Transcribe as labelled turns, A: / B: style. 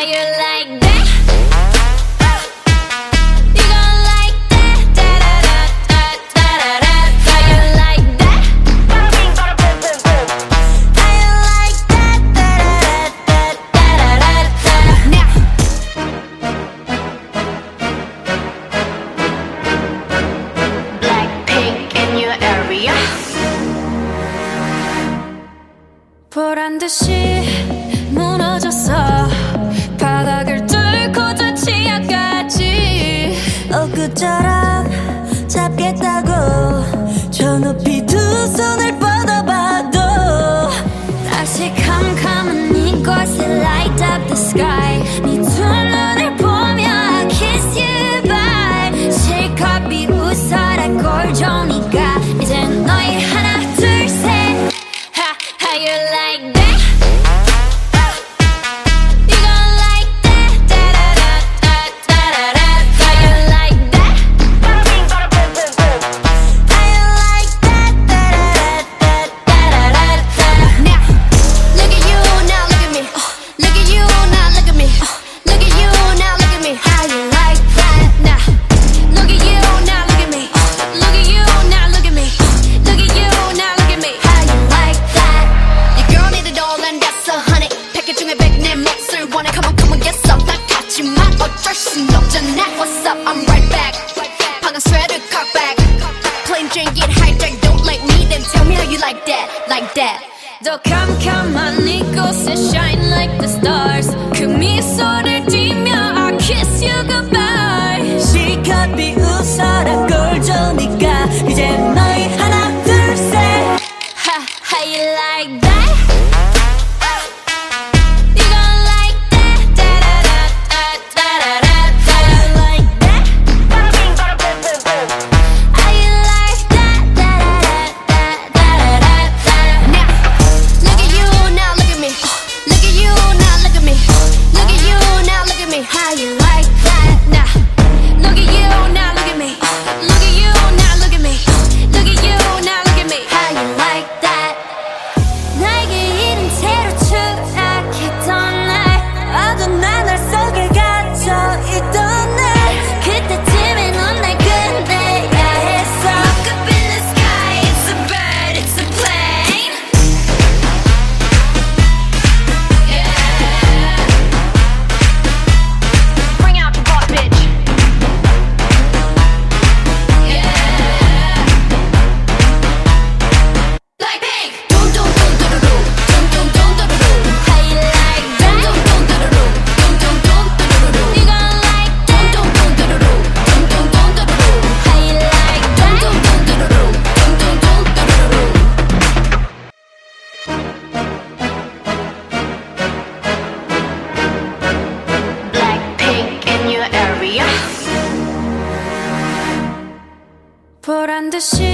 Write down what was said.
A: How you like that? You gon' like that? Da da da da da da da. How you like that? How you like that? Da da da da da da. Now. Blackpink in your area. 보란 듯이 무너졌어. 바닥을 뚫고 저 지하까지. 엊그처럼 잡겠다고 저 높이 두 손을 뻗어봐도 다시 캄캄한 이곳에 light up the sky. 네 두 눈을 보며 I kiss you bye. 실컷 비웃어라 꼴좋으니까 이젠 너희 하나 둘 셋. How you like that? You gon' like that? Da da da da da da da. How you like that? How you like that? Da da da da da da. Now, look at you, now look at me. Look at you, now look at me. Look at you, now look at me. How you like that? Now, look at you, now look at me. Look at you, now look at me. Look at you, now look at me. How you like that? Your girl needed all and that's 100. 패킷 중에 100 내 몫을 원해. Come on, come on, get some. 난 같지만 어쩔 순 없잖아. What's up? I'm right back. 방금 sweater cock back. Plain Jane get hijacked. Don't like me, then tell me how you like that, like that. 더 캄캄한 이곳에 shine like the stars. 그 미소를 띠며 I kiss you goodbye. 실컷 비웃어라 꼴좋으니까 이제 너희 하나 둘 셋. How you like that? You gon' like that? Da da da da da da da. How you like that? How you like that? Da da da da da da da. Now, look at you, now look at me. Look at you, now look at me. Look at you, now look at me. How you like that? Now, look at you, now look at me. Look at you, now look at me. Look at you, now look at me. How you like that? 나에게 이른 채로 추락했던 날 어두운 하늘 속에 갇혀있던 날 그때쯤에 넌 날 끝내야 했어. Look up in the sky, it's a bird, it's a plane. Yeah. Bring out the boss, bitch. Yeah. Blackpink. Dum dum dum dum dum dum dum dum dum dum. How you like that? Dum dum dum dum dum dum dum dum dum. You gon' like that? Dum dum dum dum dum dum dum dum dum. How you like that? Dum dum dum dum dum dum dum dum dum. Blackpink in your area. 보란 듯이